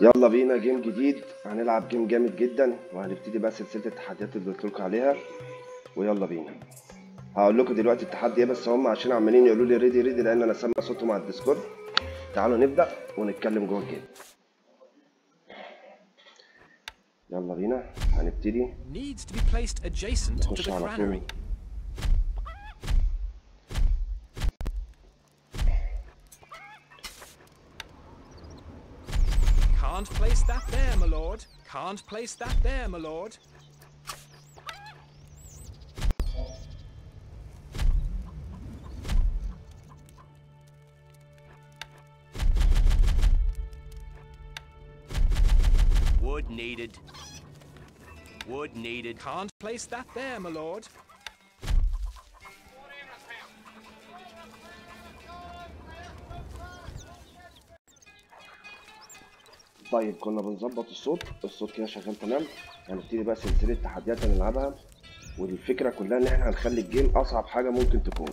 يلا بينا جيم جديد، هنلعب جيم جامد جدا وهنبتدي بقى سلسلة التحديات اللي قلتلكوا عليها. ويلا بينا. هقول لكم دلوقتي التحدي ايه، بس هم عشان عمالين يقولوا لي ريدي ريدي لان انا سامع صوتهم على الديسكورد. تعالوا نبدأ ونتكلم جوه الجيم. يلا بينا هنبتدي نخش على طول. Can't place that there, my lord. Can't place that there, my lord. Wood needed. Wood needed. Can't place that there, my lord. طيب كنا بنظبط الصوت كده شغال تمام. هنبتدي بقى سلسلة تحديات هنلعبها، والفكرة كلها ان احنا هنخلي الجيم اصعب حاجة ممكن تكون،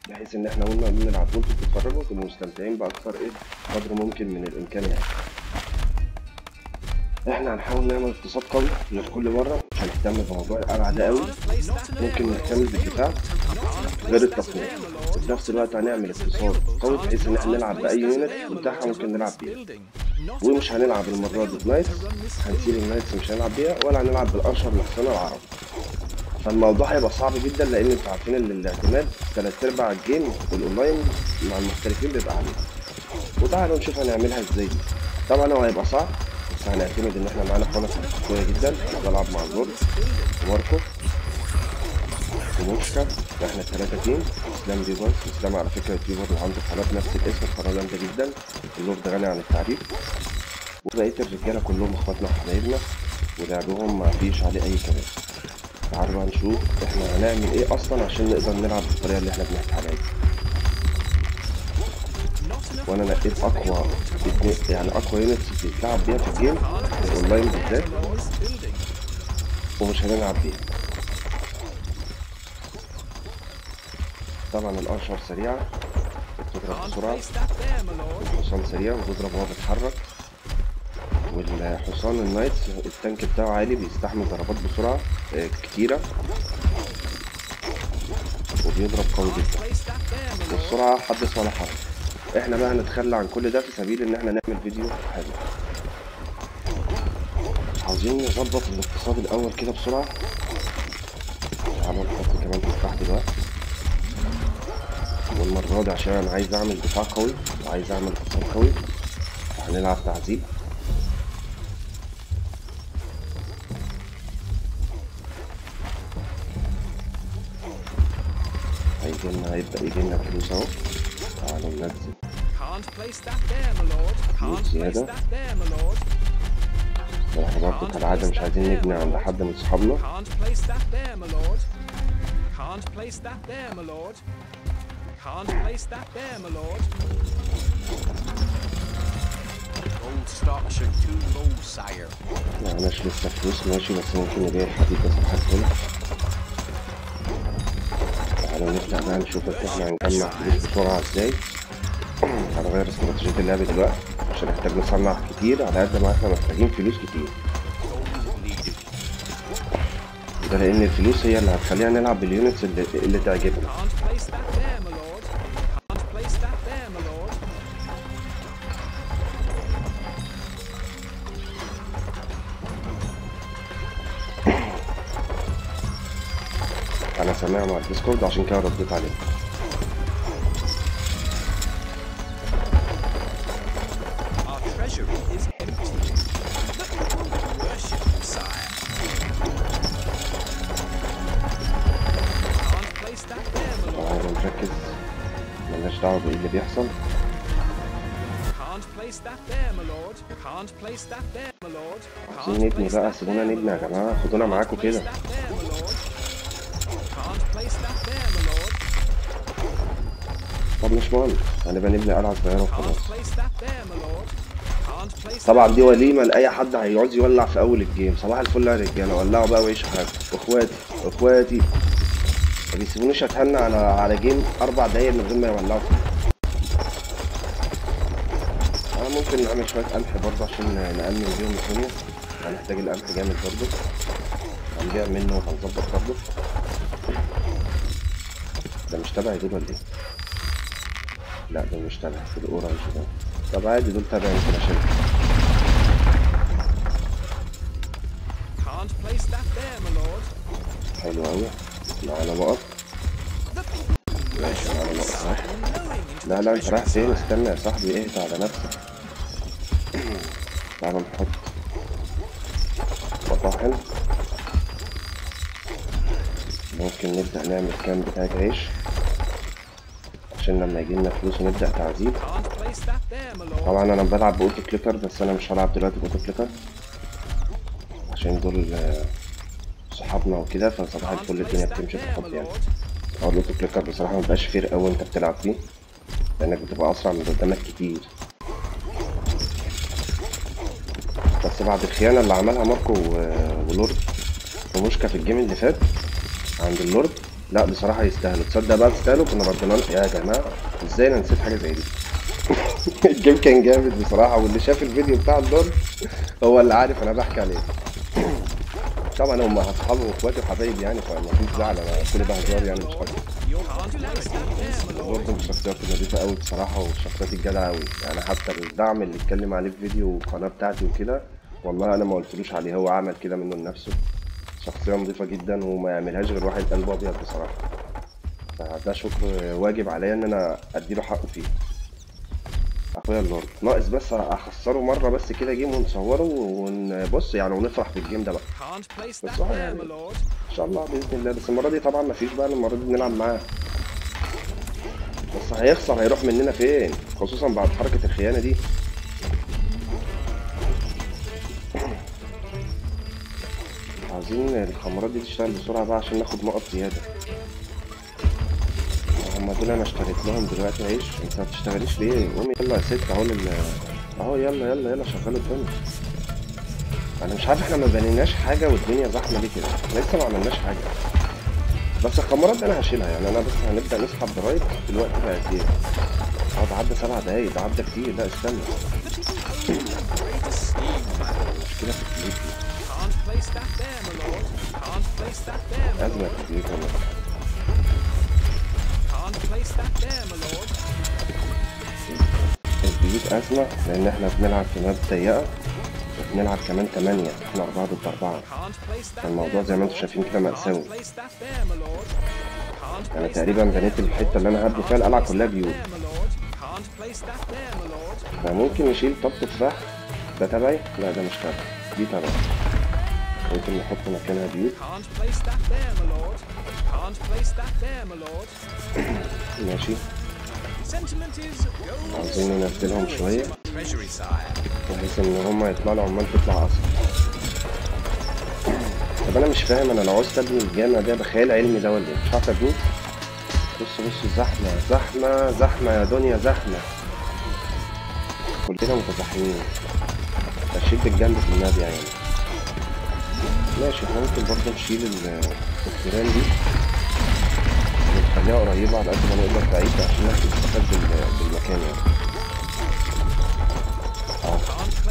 بحيث ان احنا قلنا بنلعب وانتوا بتتفرجوا تبقوا مستمتعين باكثر قدر ممكن من الامكان يعني. احنا هنحاول نعمل اقتصاد قوي في كل مرة، مش هنهتم بموضوع الابعاد ده قوي، ممكن نهتم بالدفاع غير التصنيع. وفي نفس الوقت هنعمل اقتصاد قوي بحيث ان احنا نلعب باي يونت متاحة ممكن نلعب بيها. ومش هنلعب المرة دي بنايتس، هنسيب النايتس مش هنلعب بيها، ولا هنلعب بالاشهر لحسنا العرب. فالموضوع هيبقى صعب جدا لان انتوا عارفين ان الاعتماد 3/4 الجيم والاونلاين مع المحترفين بيبقى عليه. وتعالوا نشوف هنعملها ازاي دي. طبعا هو هيبقى صعب بس هنعتمد ان احنا معانا خالص قوية جدا. انا بلعب مع زور وماركو وموشكا، احنا الثلاثة تيم. اسلام ديفايس، اسلام على فكرة يوتيوبر وعنده قناة نفس الاسم، قناة جامدة جدا، اللوف غني عن التعريف. وبقية الرجالة كلهم اخواتنا وحبايبنا ولعبهم ما فيش عليه اي كلام. تعالوا بقى نشوف احنا هنعمل ايه اصلا عشان نقدر نلعب بالطريقة اللي احنا بنحكي عليها. وانا نقيت اقوى يعني اقوى يونتس بتلعب بيها في الجيم الاونلاين بالذات، ومش هنلعب بيها. طبعا الاشهر سريعة بتضرب بسرعة، الحصان سريع وبيضرب وهو بيتحرك، والحصان النايتس التانك بتاعه عالي بيستحمل ضربات بسرعة كتيرة وبيضرب قوي جدا، والسرعة حدث ولا حرج. احنا بقى هنتخلى عن كل ده في سبيل ان احنا نعمل فيديو حلو. عاوزين نظبط الاقتصاد الاول كده بسرعة. تعالوا نحط كمان تفاح دلوقتي، والمرة دي عشان انا عايز اعمل دفاع قوي وعايز اعمل اقتصاد قوي هنلعب تعذيب. هيبدأ يجيلنا فلوس اهو. تعالوا ننزل فلوس زيادة. احنا برضه كالعادة مش عايزين نبني عند حد من صحابنا. معناش لسه فلوس ماشي، بس ممكن نبيع الحديد ده صباح الفل. تعالوا نبدأ بقى نشوف احنا هنجمع فلوس بسرعة ازاي. هنغير استراتيجية اللعب دلوقتي عشان نحتاج نصنع كتير على قد ما احنا محتاجين فلوس كتير. ده لأن الفلوس هي اللي هتخلينا نلعب باليونتس اللي تعجبنا. أنا سامعهم على الديسكورد عشان كده رديت عليهم. تعالوا نركز، ملناش دعوة بإيه اللي بيحصل. عايزين نبني بقى، سيبونا نبني يا جماعة، خدونا معاكم كده. طب مش مهم، هنبقى نبني قلعة صغيرة وخلاص. طبعا دي وليمة لأي حد هيقعد يولع في أول الجيم. صباح الفل يا رجالة، ولعوا بقى وعيشوا حياتكم. اخواتي ما بيسيبونيش اتهنى على جيم 4 دقايق من غير ما يولعوا فيه. انا ممكن ممكن نعمل شوية قمح برضه عشان نأمن بيهم الدنيا. هنحتاج القمح جامد برضه، هنبيع منه وهنظبط برضه. ده مش تبعي دول ولا ايه؟ لا دول مش تبعي، دول اورنج ده. طب عادي دول تبعي ممكن اشيلهم. Can't place that there, my lord. حلو أوي، معانا نقط. ماشي معانا نقط واحد. لا لا انت رايح فين؟ استنى يا صاحبي، اهدى على نفسك. تعالى نحط مطاحن. ممكن نبدأ نعمل كام بتاعة عيش عشان لما يجيلنا فلوس ونبدأ تعذيب. Can't place that there, my lord. طبعا انا بلعب باوتو كليكر، بس انا مش هلعب دلوقتي باوتو كليكر عشان دول صحابنا وكده، فصباح الفل الدنيا بتمشي بالحب يعني. هو الاوتو كليكر بصراحة مبقاش فير اوي انت بتلعب فيه، لانك بتبقى اسرع من اللي قدامك كتير. بس بعد الخيانة اللي عملها ماركو ولورد وموشكا في الجيم اللي فات عند اللورد، لا بصراحة يستاهلوا. تصدق بقى تستاهلوا، كنا ردنا يا جماعة ازاي انا نسيت حاجة زي دي. الجيم كان جامد بصراحة، واللي شاف الفيديو بتاع اللورد هو اللي عارف انا بحكي عليه. طبعا هم اصحابي واخواتي وحبايبي يعني، فمفيش زعل، انا كل ده هزار يعني مش اكتر. برضه من الشخصيات النضيفة قوي بصراحة، والشخصيات الجدعة قوي يعني. حتى الدعم اللي اتكلم عليه في فيديو القناة بتاعتي وكده، والله انا ما قلتلوش عليه، هو عمل كده منه لنفسه. شخصية نضيفة جدا وما يعملهاش غير واحد قلبه ابيض بصراحة، فده شكر واجب عليا ان انا اديله حقه فيه. اخويا اللورد ناقص بس اخسره مرة بس كده جيم ونصوره ونبص يعني ونفرح بالجيم ده بقى. بس يعني ان شاء الله باذن الله. بس المرة دي طبعا مفيش بقى، المرة دي بنلعب معاه. بس هيخسر، هيروح مننا فين؟ خصوصا بعد حركة الخيانة دي. عايزين الخمرات دي تشتغل بسرعة بقى عشان ناخد نقط زيادة. هما دول انا اشتريت لهم دلوقتي عيش. انت ما بتشتغليش ليه؟ قومي يلا يا ست اهو اهو يلا يلا يلا شغلوا الدنيا. انا مش عارف احنا ما بنيناش حاجة والدنيا زحمة ليه كده؟ احنا لسه ما عملناش حاجة. بس الخمرات انا هشيلها يعني. انا بس هنبدأ نسحب ضرايب. الوقت بقى قد ايه؟ ده عدى 7 دقايق، ده عدى كتير. لا استنى، مشكلة في الكليك دي. أزمة في الكليك والله. البيوت أزمة لأن احنا بنلعب في ماب ضيقة، وبنلعب كمان 8، احنا 4 ضد 4. فالموضوع زي ما انتم شايفين كده مأساوي. أنا تقريبا بنيت الحتة اللي أنا هبني فيها القلعة كلها بيوت. فممكن نشيل طب تفاح. ده تبعي؟ لا ده مش تبعي، دي تبعي. ممكن نحط مكانها بيوت. ماشي. عاوزين ننزلهم شوية بحيث ان هما يطلعوا عمال تطلع اسرع. طب انا مش فاهم، انا لو عاوز ابني الجامع ده بخيال علمي ده ولا ايه؟ مش عارف ابنيه. بصوا زحمة زحمة زحمة يا دنيا، زحمة كلنا متزاحمين. اشيل بالجنب في النبي يعني. ماشي، احنا ممكن برضه نشيل الجيران دي ونخليها قريبة على قد ما نقدر بعيد عشان نستفاد بالمكان يعني.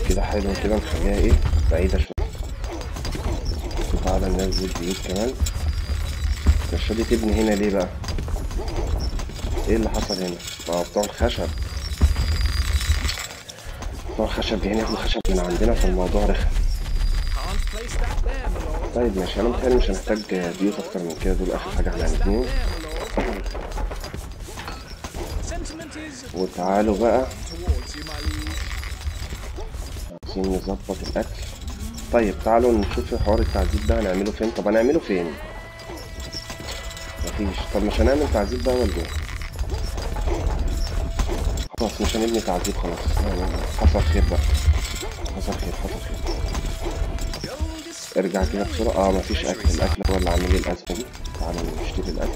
كده حلو كده، نخليها ايه بعيدة شوية. تعالى ننزل بيوت كمان. مش راضي تبني هنا ليه بقى؟ ايه اللي حصل هنا؟ بتوع الخشب، بتوع الخشب جايين ياخدوا خشب من عندنا، فالموضوع رخم. طيب ماشي، انا متهيألي مش هنحتاج بيوت اكتر من كده. دول اخر حاجة احنا عايزينه. وتعالوا بقى عايزين نظبط الاكل. طيب تعالوا نشوف حوار التعذيب ده هنعمله فين. طب هنعمله فين؟ مفيش. طب مش هنعمل تعذيب بقى ولا ايه؟ خلاص مش هنبني تعذيب خلاص. حصل خير بقى، حصل خير حصل خير. ارجع كده بسرعة. مفيش اكل. الاكل هو اللي عامل لي الازمة دي. تعالوا نشتري الاكل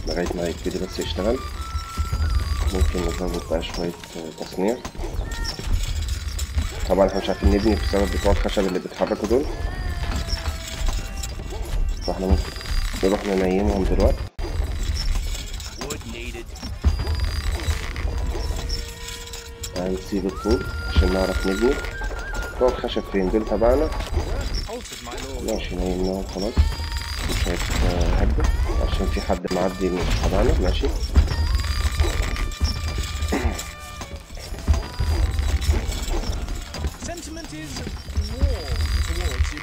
لغاية ما يبتدي بس يشتغل. ممكن نزود بقى شوية تصنيع. طبعا احنا مش عارفين نبني بسبب بتوع الخشب اللي بيتحركوا دول، فاحنا ممكن نروح ننيمهم دلوقتي. هنسيب الطوب عشان نعرف نبني. بتوع الخشب فين؟ دول تبعنا. ماشي نايمناهم خلاص، مش هيتهدد عشان في حد معدي مش تبعنا. ماشي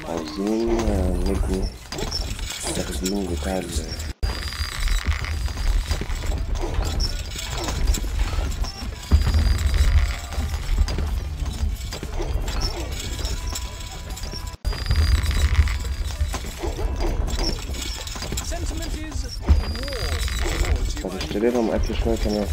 عاوزين نبني التخزين بتاع طب اشتري لهم اكل شوية كمان.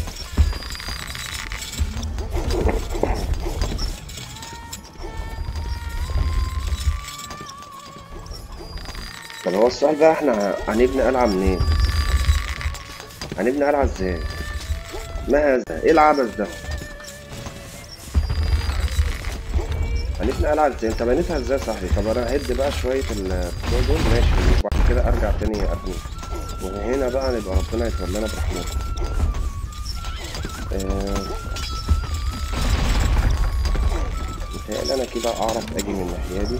طب هو السؤال بقى، احنا هنبني قلعة منين؟ هنبني قلعة ازاي؟ ما هذا؟ ايه العبث ده؟ هنبني قلعة ازاي؟ انت بنيتها ازاي يا صاحبي؟ طب انا هد بقى شوية البتوع دول ماشي، وبعد كده ارجع تاني ابني، وهنا بقى نبقى ربنا يتولانا برحمته. متهيألي انا كده اعرف اجي من الناحية دي،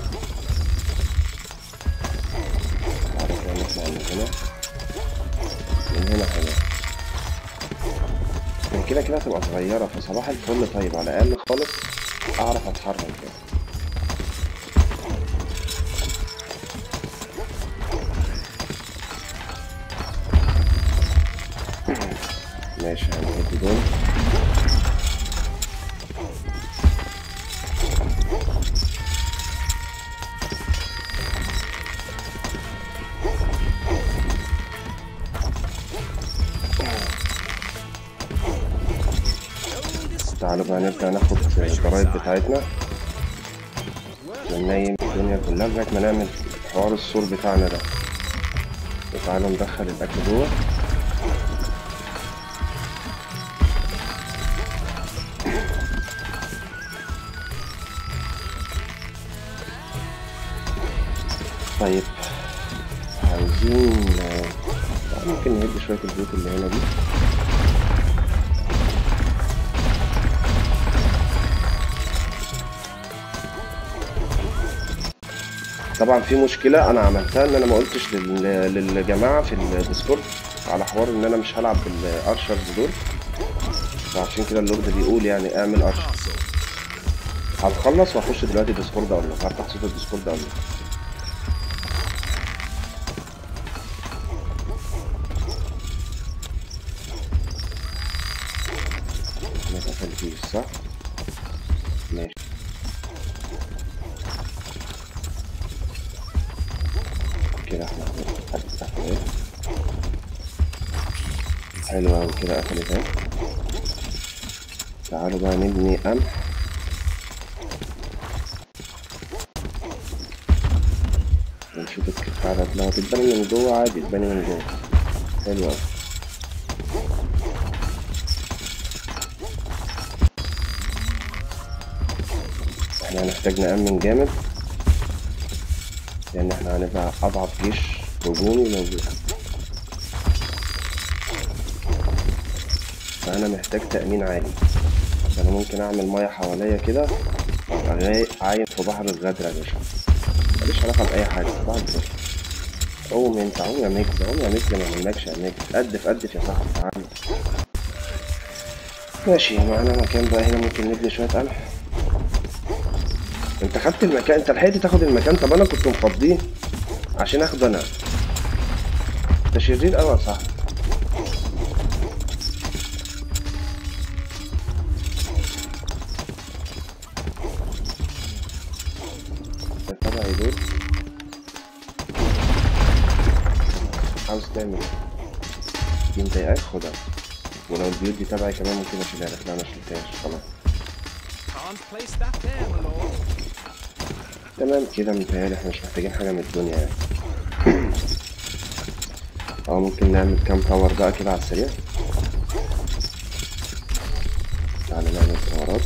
اعرف يعني نطلع من هنا، من هنا من كده كده هتبقى صغيرة فصباح الفل. طيب على الأقل خالص أعرف أتحرك كده. ماشي هنهدي دول. تعالوا بقى نبدأ ناخد الجرايد بتاعتنا وننيم الدنيا كلها لغاية ما نعمل حوار السور بتاعنا ده. تعالوا ندخل الأكل جوه. طيب عاوزين ممكن نهد شوية البيوت اللي هنا دي. طبعا في مشكلة انا عملتها ان انا ما قلتش للجماعة في الديسكورد على حوار ان انا مش هلعب بالارشرز دول، فعشان كده اللورد بيقول يعني اعمل ارشر. هنخلص واخش دلوقتي الديسكورد اقول لك، هفتح صوت الديسكورد اقول لك. ما تقفلتيش صح؟ ماشي كده احنا هنفتح ايه. حلو اوي كده قفلت اهي. تعالوا بقى نبني قمح. ونشوف الكفارة لو هتتبني من جوه عادي تتبني من جوه. حلو اوي. احنا هنحتاج نأمن جامد لأن احنا هنبقى أضعف جيش هجومي موجود، فأنا محتاج تأمين عالي. فأنا ممكن أعمل مية حواليا كده وأبقى عايم في بحر الغدر يا باشا، ماليش علاقة بأي حاجة. صباح الفل. قوم انت، قوم يا ميكس، قوم يا ميكس، ما يهمكش يا ميكس. قدف قدف يا صاحبي تعالى. ماشي معانا مكان بقى هنا ممكن نبني شوية قمح. انت خدت المكان، انت لحقت تاخد المكان. طب انا كنت مفضيه عشان اخده انا. انت شرير اوي يا صاحبي. تبعي دول عاوز تعمل دي مضايقاك خدها، ولو البيوت دي تبعي كمان ممكن اشيلها لك. لا مشيلتهاش خلاص. تمام كده متهيألي احنا مش محتاجين حاجة من الدنيا يعني. ممكن نعمل كام تاور بقى كده على السريع. تعالى نعمل تاورات.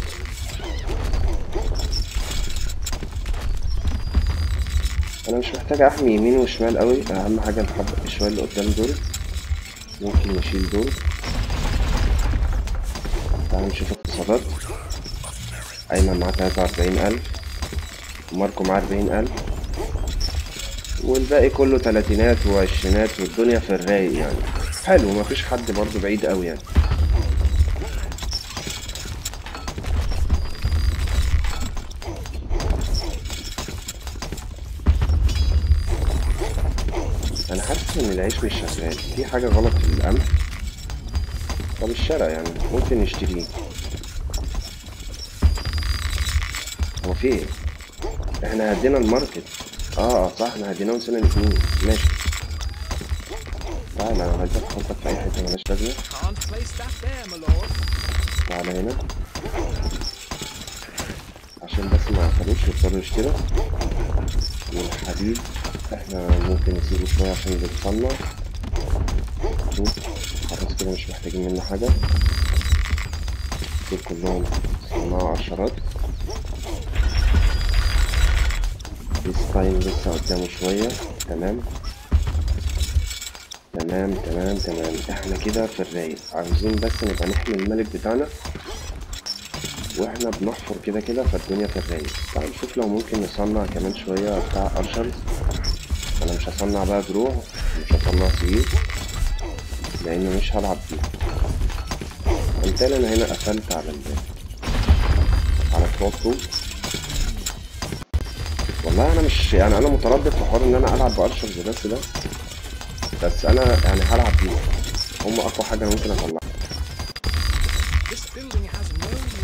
انا مش محتاج احمي يمين وشمال قوي، اهم حاجة نحط الشوية اللي قدام دول. ممكن نشيل دول. تعالى نشوف اقتصادات. ايمن معاه 43,000 وماركو معاه 40,000 والباقي كله تلاتينات وعشرينات والدنيا في الرايق يعني. حلو، مفيش حد برضو بعيد قوي يعني. انا حاسس ان العيش مش شغال، في حاجة غلط في القمح. طب الشارع يعني ممكن نشتريه. هو في ايه؟ احنا هدينا الماركت. صح، احنا هديناه ونسينا الاتنين. ماشي، تعالى انا عايزك احطك في اي حتة ملهاش لازمة. Can't place that there, my lord. تعالى هنا عشان بس ما يعطلوش يضطروا يشتروا. والحديد احنا ممكن نسيبه شوية عشان بيتصنع. خلاص كده مش محتاجين منه حاجة. دول كلهم صناعة عشرات. الستايل لسه قدامه شوية. تمام تمام تمام تمام، احنا كده في الرايق. عاوزين بس نبقى نحمي الملك بتاعنا واحنا بنحفر كده كده، فالدنيا في الرايق. تعال نشوف لو ممكن نصنع كمان شوية بتاع ارشرز. انا مش هصنع بقى دروع، مش هصنع سيوف لان مش هلعب فيه. بالتالي انا هنا قفلت على بتوع الطوب. والله انا مش يعني انا متردد في حوار ان انا العب بارشرز بس انا يعني هلعب بيه. هم اقوى حاجه انا ممكن اطلعها.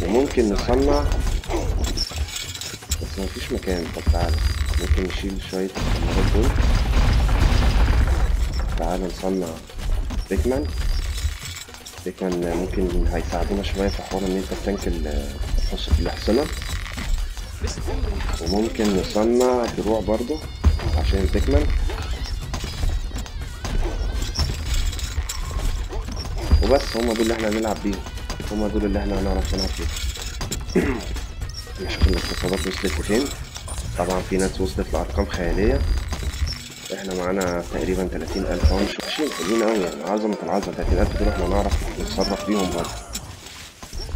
وممكن نصنع بس مفيش مكان. طب تعالى ممكن نشيل شويه الكاميرات دول. تعالى نصنع بيكمان ممكن هيساعدونا شويه في حوار ان انت تنك الاحصنه. وممكن نصنع دروع برضو عشان البيكمان. وبس هما دول اللي احنا هنلعب بيهم، هما دول اللي احنا هنعرف نلعب بيهم. نشوف الاقتصادات وصلت لفين. طبعا في ناس وصلت لأرقام خيالية. احنا معانا تقريبا 30,000 اهو، مش وحشين، حلوين اوي يعني. عظمة العظمة 30,000 دول احنا نعرف نتصرف بيهم برضه.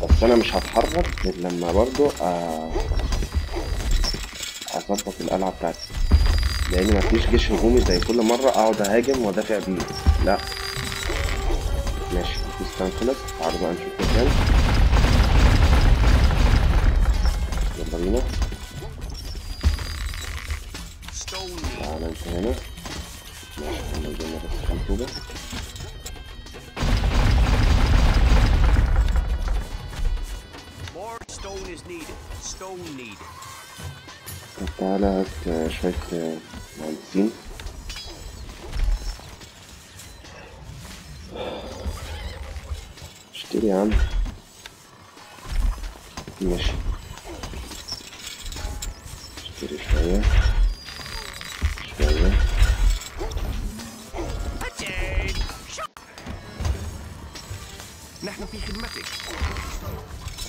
بس انا مش هتحرك غير لما برضه اظبط القلعة بتاعتي، لان مفيش جيش هجومي زي كل مرة اقعد اهاجم وادافع بيه. لا ماشي، الستان خلص. تعالوا بقى نشوف مكان. يلا بينا. تعالى انت هنا. ماشي، احنا قدامنا بس كام طوبة. طب تعالى هات شوية مهندسين. اشتري يا عم. ماشي، اشتري شوية. نحن في خدمتك.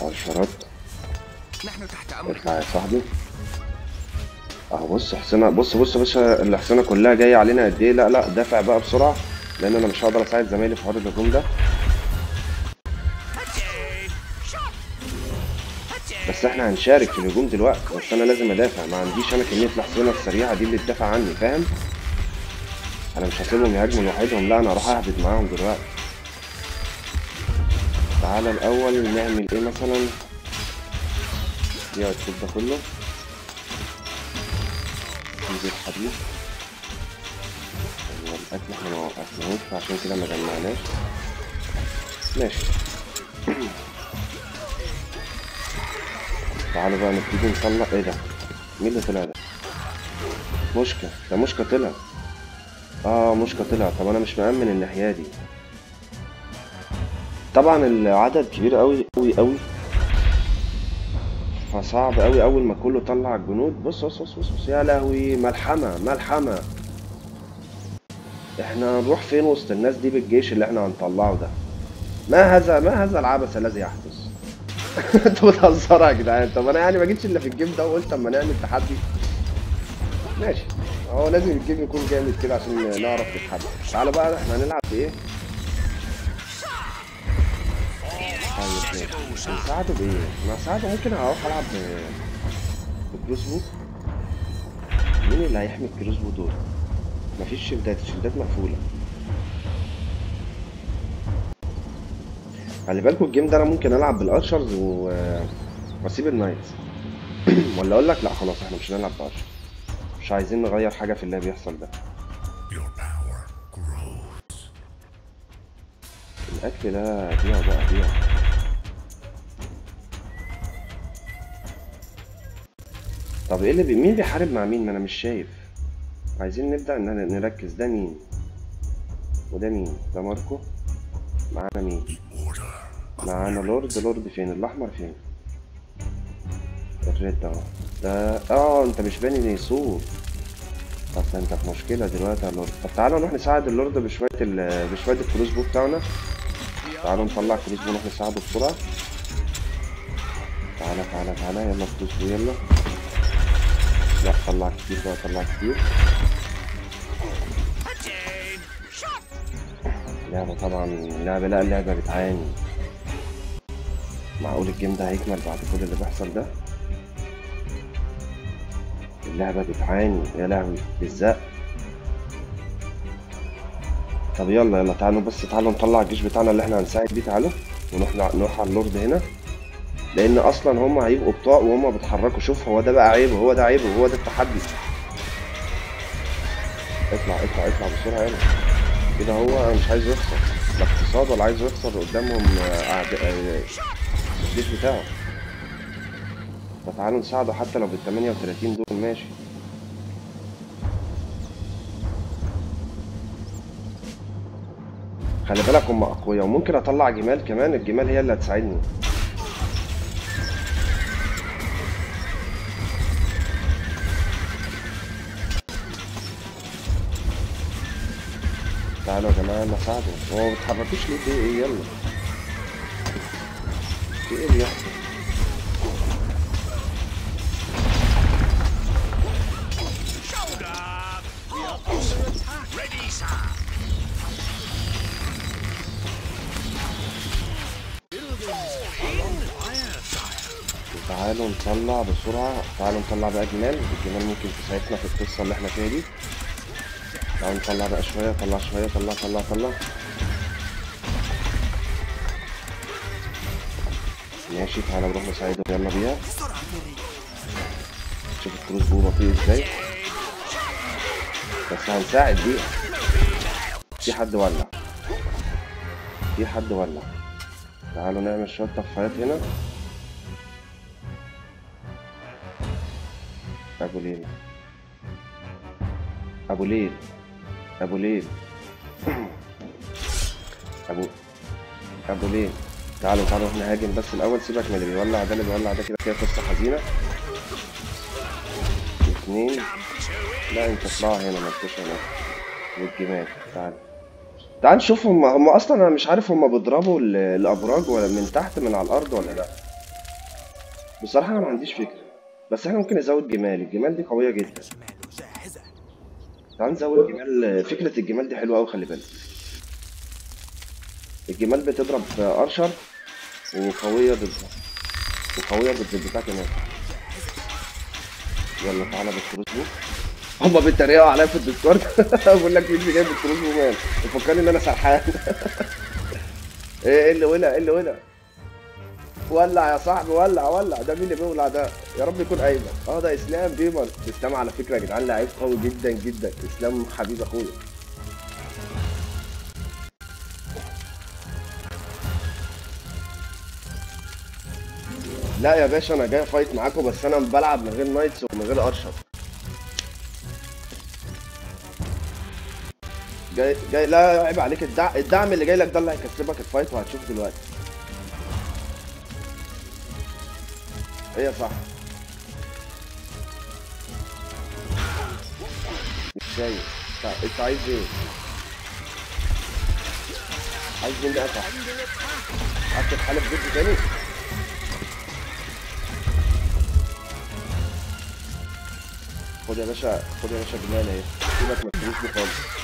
عشرات. نحن تحت امرك. ارفع يا صاحبي. اهو بص حصنة، بص الحصنة كلها جاية علينا قد ايه. لا دافع بقى بسرعة لان انا مش هقدر اساعد زمايلي في حوار الهجوم ده. بس احنا هنشارك في الهجوم دلوقتي، بس انا لازم ادافع. ما عنديش انا كمية الحصينة السريعة دي اللي تدافع عني، فاهم؟ انا مش هسيبهم يهاجموا لوحدهم، لا انا هروح اهبط معاهم دلوقتي. تعالى الاول نعمل ايه مثلا. دي الطوب ده كله نجيب حديد. الاكل احنا ما وقفناهوش فعشان كده ما جمعناش. ماشي. تعالوا بقى نبتدي نطلع. ايه ده؟ مين اللي طلع ده؟ مشكة طلع. مشكة طلع. طب انا مش مأمن الناحية دي. طبعا العدد كبير قوي قوي قوي، فصعب قوي اول ما كله طلع الجنود. بص يا لهوي، ملحمة. احنا هنروح فين وسط الناس دي بالجيش اللي احنا هنطلعه ده؟ ما هذا العبث الذي يحدث. انتوا بتهزروا يا جدعان. طب انا يعني ما جيتش الا في الجيم ده وقلت اما نعمل تحدي. ماشي، هو لازم الجيم يكون جامد كده عشان نعرف نتحدى. تعالى بقى احنا هنلعب بايه. طيب ماشي نساعده بايه؟ ما اساعده ممكن اروح العب بكروس بو. مين اللي هيحمي الكروس بو دول؟ مفيش شيلدات، الشيلدات مقفولة. خلي بالكوا الجيم ده انا ممكن العب بالارشرز واسيب النايتس. ولا اقول لك لا خلاص احنا مش هنلعب بارشر، مش عايزين نغير حاجة في اللي بيحصل ده. الاكل ده بيع بقى بيع. طب ايه اللي مين بيحارب مع مين؟ ما انا مش شايف. عايزين نبدأ ان نركز. ده مين وده مين؟ ده ماركو. معانا مين؟ معانا لورد. لورد فين؟ الاحمر فين؟ الريد اهو. ده انت مش باني نيسور. طب انت في مشكلة دلوقتي يا لورد. طب تعالوا نروح نساعد اللورد بشوية بشوية الكروس بو بتاعنا. تعالوا نطلع كروس بو نروح نساعده بسرعة. تعالى تعالى تعالى يلا كروس بو يلا. لا طلع كتير بقى، طلع كتير. لعبة طبعا لعبة، لا اللعبة بتعاني. معقول الجيم ده هيكمل بعد كل اللي بيحصل ده؟ اللعبة بتعاني يا لهوي بالزق. طب يلا يلا تعالوا بس، تعالوا نطلع الجيش بتاعنا اللي احنا هنساعد بيه. تعالوا نروح على اللورد هنا، لان اصلا هم هيبقوا بطاق وهم بيتحركوا. شوف هو ده بقى عيب، وهو ده عيب، وهو ده التحدي. اطلع اطلع اطلع بسرعة يلا. كده هو مش عايز يخسر لا اقتصاد ولا عايز يخسر قدامهم الجيش بتاعه. فتعالوا نساعده حتى لو بال38 دول ماشي. خلي بالك هم اقوياء، وممكن اطلع جمال كمان. الجمال هي اللي هتساعدني. تعالوا يا جماعه نساعده. هو ما بتحركوش ليه؟ في ايه؟ يلا في ايه بيحصل؟ تعالوا نطلع بسرعة. تعالوا نطلع بقى جمال. الجمال ممكن تساعدنا في القصة اللي احنا فيها دي. تعالوا نطلع بقى شوية. طلع شوية. طلع طلع طلع. ماشي تعالى نروح نساعده يلا بيها. شوف الكروس بو بطيء ازاي، بس هنساعد بيها. في حد ولع، في حد ولع. تعالوا نعمل شوية طفايات هنا. ابو ليل ابو ليل ابو ليل ابو ليل. تعالوا تعالوا نهاجم بس الاول. سيبك من اللي بيولع ده، اللي بيولع ده كده كده قصة حزينة. اتنين. لا انت اطلع هنا، ما تجيش هنا. والجمال تعال نشوف. هم اصلا انا مش عارف هم بيضربوا الابراج ولا من تحت من على الارض ولا لا. بصراحة انا ما عنديش فكرة، بس احنا ممكن نزود جمال. الجمال دي قوية جدا. تعال نزود جمال. فكرة الجمال دي حلوة أوي. خلي بالك الجمال بتضرب أرشر وقوية ضدها، وقوية ضد البتاع كمان. يلا تعالى بالكروس بو. هما بيتريقوا عليا في الديسكورد. بقول لك مين اللي جايب الكروس بو مان؟ مفكرني إن أنا سرحان. إيه اللي ولع؟ إيه اللي ولع؟ ولع يا صاحبي، ولع ولع. ده مين اللي بيولع ده؟ يا رب يكون أيمن. ده إسلام جيمر. إسلام على فكرة يا جدعان لعيب قوي جدا جدا. إسلام حبيب أخويا. لا يا باشا انا جاي فايت معاكم، بس انا بلعب من غير نايتس ومن غير ارشر. جاي لا عيب عليك. الدعم اللي جاي لك ده اللي هيكسبك الفايت، وهتشوف دلوقتي. ايه يا صاحبي؟ مش شايف. انت عايز ايه؟ عايز مين ده يا صاحبي؟ عايز تتحالف ضدي تاني؟ خد يا باشا، خد يا باشا جمال اهي. سيبك ما تجيش لي خالص.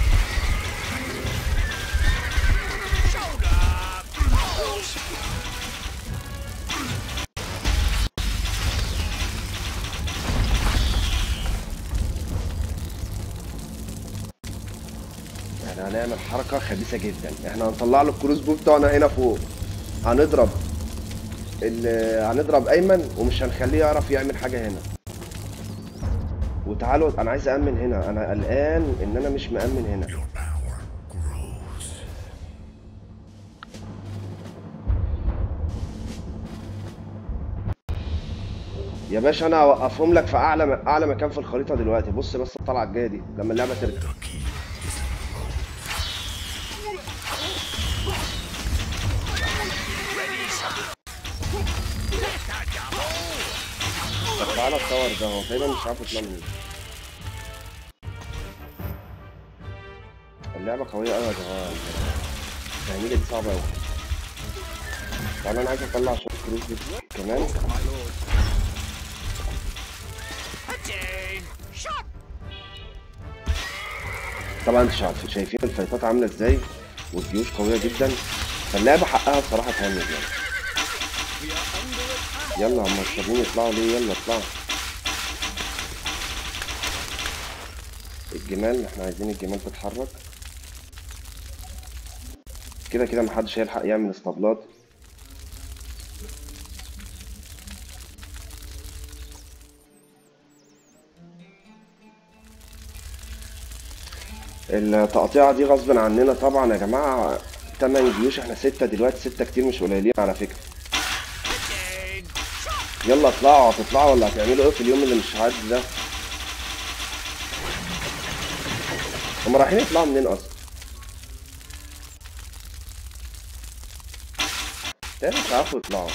احنا هنعمل حركة خبيثة جدا. احنا هنطلع له الكروس بو بتاعنا هنا فوق، هنضرب هنضرب ايمن ومش هنخليه يعرف يعمل حاجة هنا. وتعالوا انا عايز أأمن هنا، انا قلقان ان انا مش مأمن هنا. يا باشا انا هوقفهم لك في اعلى مكان في الخريطة دلوقتي. بص بس الطلعة الجاية دي لما اللعبة ترجع. تعالى التاور ده، هو تقريبا مش عارف يطلع منين. اللعبة قوية قوي يا جماعة، التعميلة دي صعبة قوي. تعالى انا عايز اطلع شوية كروز دي كمان. طبعا انتوا شايفين الفايتات عاملة ازاي والجيوش قوية جدا، فاللعبة حقها بصراحة تهمل يعني. يلا هم مش راضيين يطلعوا ليه؟ يلا اطلعوا. الجمال، احنا عايزين الجمال تتحرك. كده كده محدش هيلحق يعمل اسطبلات. التقطيعة دي غصب عننا طبعا يا جماعة. 8 جيوش، احنا 6 دلوقتي، 6 كتير مش قليلين على فكرة. يلا اطلعوا، هتطلعوا ولا هتعملوا ايه في اليوم اللي مش عادي ده؟ هما رايحين يطلعوا منين اصلا؟ تاني مش عارفوا يطلعوا.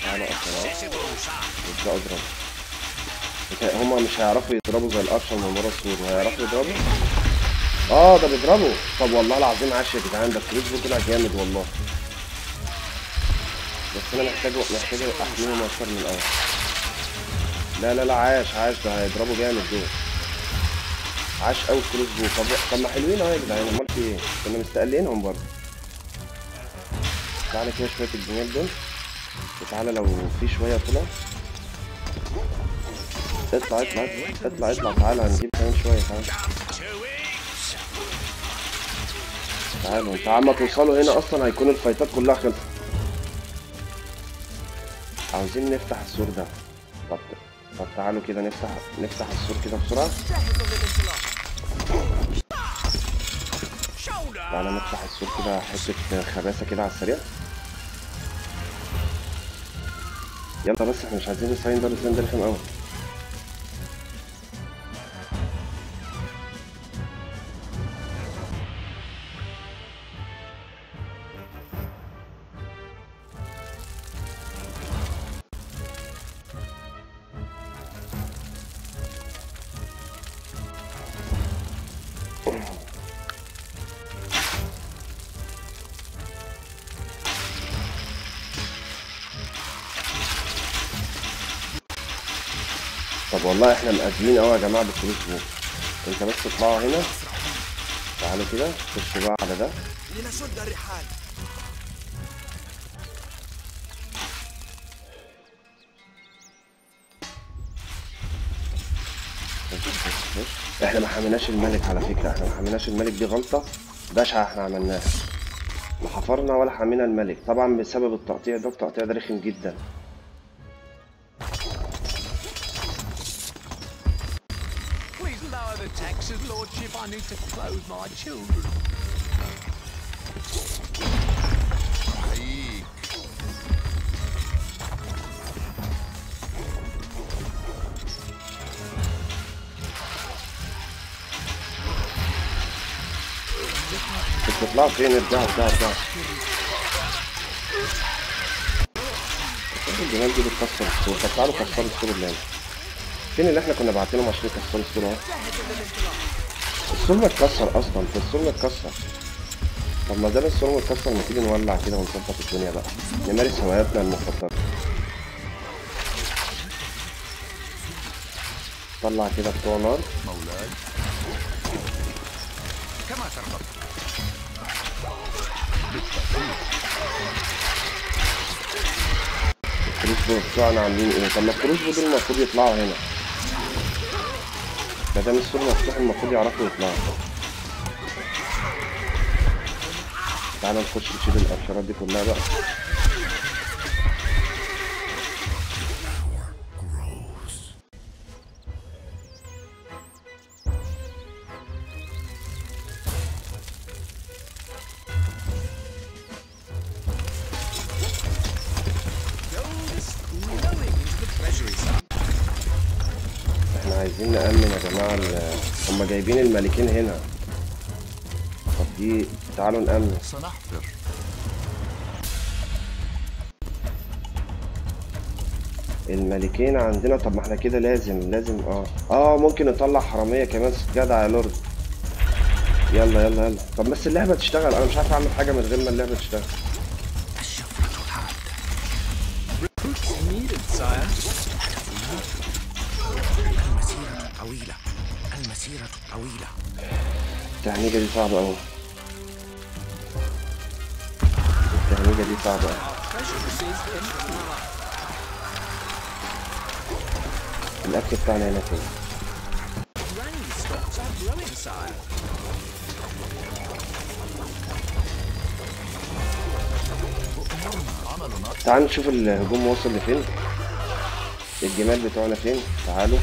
تعالوا اصلا ابدأوا اضربوا. هما مش هيعرفوا يضربوا زي الارشر من ورا السور، هيعرفوا يضربوا؟ ده بيضربوا. طب والله العظيم عاش يا جدعان، ده الكروس بو طلع جامد والله. بس انا محتاج احميهم اكتر من الاول. لا لا لا، عاش ده هيضربوا جامد دول. عاش قوي الكروس بو. طب ما حلوين اهو يا جدعان، امال في ايه؟ كنا مستقلينهم برضه. تعالى كده شويه الجنيات دول، وتعالى لو في شويه طلع. اطلع تعالى هنجيب كمان شويه. تعالوا انت عم توصلوا هنا اصلا هيكون الفايتات كلها خلصت. عاوزين نفتح السور ده. طب تعالوا كده نفتح السور كده بسرعه. تعالى نفتح السور كده حته خباثه كده على السريع. يلا بس احنا مش عايزين الساين ده رخم قوي. طب والله احنا مقدمين قوي يا جماعه بالكروس بو. انت بس اطلعوا هنا. تعالوا كده خشوا بقى على ده. لنشد الرحال. احنا ما حميناش الملك على فكره، احنا ما حميناش الملك، دي غلطه بشعه احنا عملناها. لا حفرنا ولا حمينا الملك طبعا بسبب التقطيع ده. التقطيع ده رخم جدا. Taxes, Lordship, I need to clothe my children. تطلعوا فين؟ ارجعوا. الجمال دي بتكسر السور. طب تعالوا كسروا السور اللي هنا. فين اللي احنا كنا باعتينهم عشان يكسروا السور اهو؟ السور متكسر اصلا، السور متكسر. طب ما دام السور متكسر ما تيجي نولع كده ونظبط الدنيا بقى، نمارس هواياتنا المفضله. طلع كده بتوع نار. مولاي كما ترغب. الكروس بتوعنا عاملين ايه؟ طب ما الكروس دول المفروض يطلعوا هنا. مادام السور مفتوح المفروض يعرفوا يطلعوا. تعالى نخش نشيل الارشرات دي كلها بقى. احنا عايزين نأمن يا جماعة هما جايبين الملكين هنا. طب دي تعالوا نأمن. سنحفر. الملكين عندنا. طب ما احنا كده لازم ممكن نطلع حرامية كمان. جدع يا لورد. يلا يلا يلا. طب بس اللعبة تشتغل. انا مش عارف اعمل حاجة من غير ما اللعبة تشتغل. Recruits needed, sire. المسيرة طويلة. المسيرة طويلة. التهنيجة دي صعبة أوي. التهنيجة دي صعبة أوي. الأكل بتاعنا هنا فين؟ تعالوا نشوف الهجوم وصل لفين. الجمال بتوعنا فين؟ تعالوا.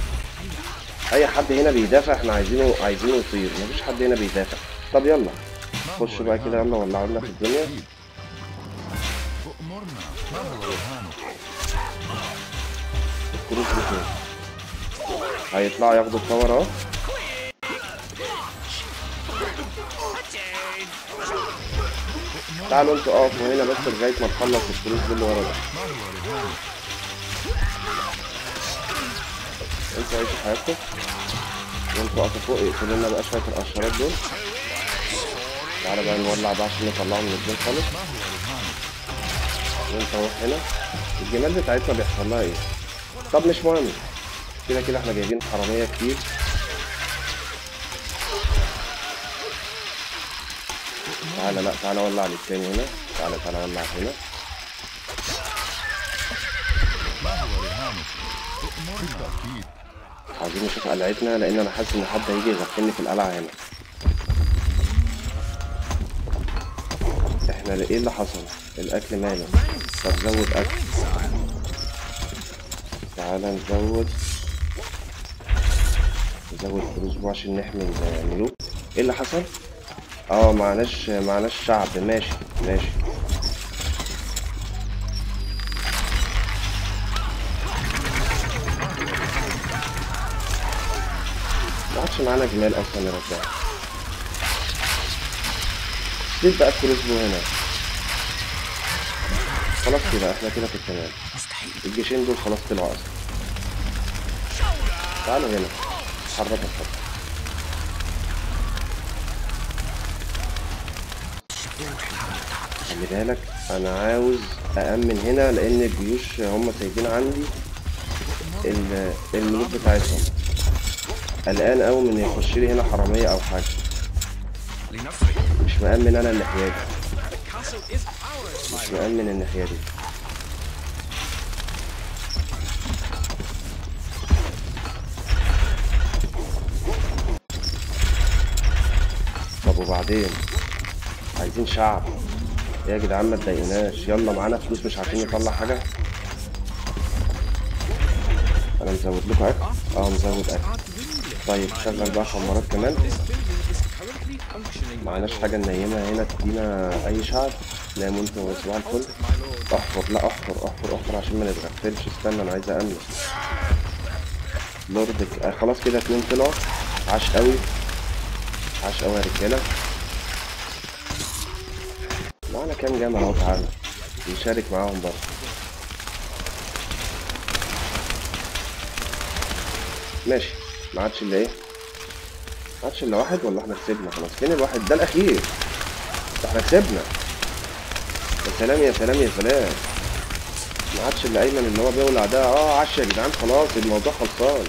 اي حد هنا بيدافع احنا عايزينه يطير. مفيش حد هنا بيدافع. طب يلا خشوا بقى كده. يلا ولعوا لنا في الدنيا. الكروس دي فين؟ هيطلعوا ياخدوا التاور اهو. تعالوا انتوا اقفوا هنا بس لغايه ما نخلص الكروس دي اللي ورا ده. انتوا عيشوا حياتكم وانتوا اقفوا فوق. اقفلوا لنا بقى شويه القشرات دول. تعالى بقى نولع بقى عشان نطلعهم من الجيم خالص. وانت اهو هنا. الجمال بتاعتنا بيحصل لها ايه؟ طب مش مهم. كده كده احنا جايبين حراميه كتير. تعالى لا تعالى ولع للتاني هنا. تعالى ولع هنا. عايزين نشوف قلعتنا لان انا حاسس ان حد هيجي يغفلني في القلعه هنا. احنا ايه اللي حصل؟ الاكل ماله؟ طب زود اكل. تعالى نزود فلوس بقى عشان نحمي الملوك. ايه اللي حصل؟ معناش شعب. ماشي. ما عادش معانا جمال اصلا نرجعها. سيب بقى الكروسبو هنا. خلاص كده احنا كده في التمام. الجيشين دول خلاص طلعوا اصلا. تعالوا هنا. حركة الخط. خلي بالك انا عاوز أأمن هنا لان الجيوش هم سايبين عندي الملوك بتاعتهم. قلقان قوي من يخش لي هنا حرامية او حاجة. مش مأمن انا الناحية دي. مش مأمن الناحية دي. طب وبعدين عايزين شعب. يا جدعان ما تضايقناش. يلا معانا فلوس مش عارفين نطلع حاجة. انا مزود لكم اكل. مزود اكل. طيب شغل بقى خمارات كمان. معناش حاجة ننيمها هنا تدينا أي شعب. ناموا انتوا صباح الفل. احفر. لا احفر عشان ما نتغفلش. استنى أنا عايز أأمن. لوردك خلاص كده 2 طلعوا. عاش قوي يا رجالة. معانا كام جمل اهو. تعالى نشارك معاهم برضه. ماشي. ما عادش الا ايه؟ ما عادش الا واحد ولا احنا كسبنا خلاص؟ فين الواحد ده الاخير؟ ده احنا كسبنا. يا سلام. ما عادش الا ايمن اللي هو بيولع ده. عاش يا جدعان. خلاص الموضوع خلصان.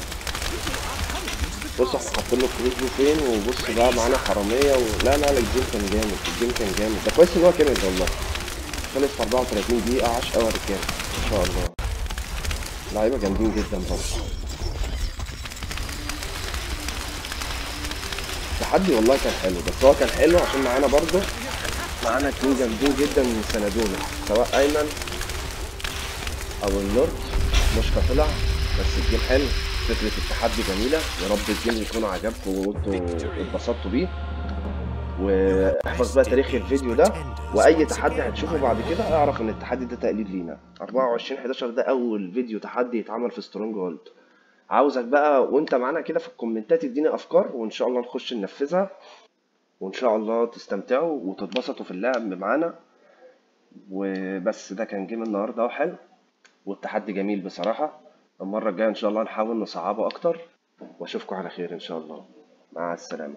بص احنا حاطين له الفلوس دي فين. وبص بقى معانا حراميه لا الجيم كان جامد. ده كويس ان هو كمل والله. خلص في 34 دقيقه. عاش قوي يا رجاله ما شاء الله. لعيبه جامدين جدا برضه. التحدي والله كان حلو، بس هو كان حلو عشان معانا اتنين جامدين جدا سندونا، سواء ايمن او اللورد. مشكا طلع، بس الجيم حلو، فكرة التحدي جميلة. يا رب الجيم يكون عجبكم وانتوا اتبسطتوا بيه. واحفظ بقى تاريخ الفيديو ده، واي تحدي هتشوفه بعد كده اعرف ان التحدي ده تقليد لينا. 24/11 ده اول فيديو تحدي يتعمل في سترونج هولد. عاوزك بقى وانت معانا كده في الكومنتات اديني افكار، وان شاء الله نخش ننفذها، وان شاء الله تستمتعوا وتتبسطوا في اللعب معانا. وبس ده كان جيم النهارده حلو، والتحدي جميل بصراحة. المرة الجاية ان شاء الله نحاول نصعبه اكتر، واشوفكم على خير ان شاء الله. مع السلامة.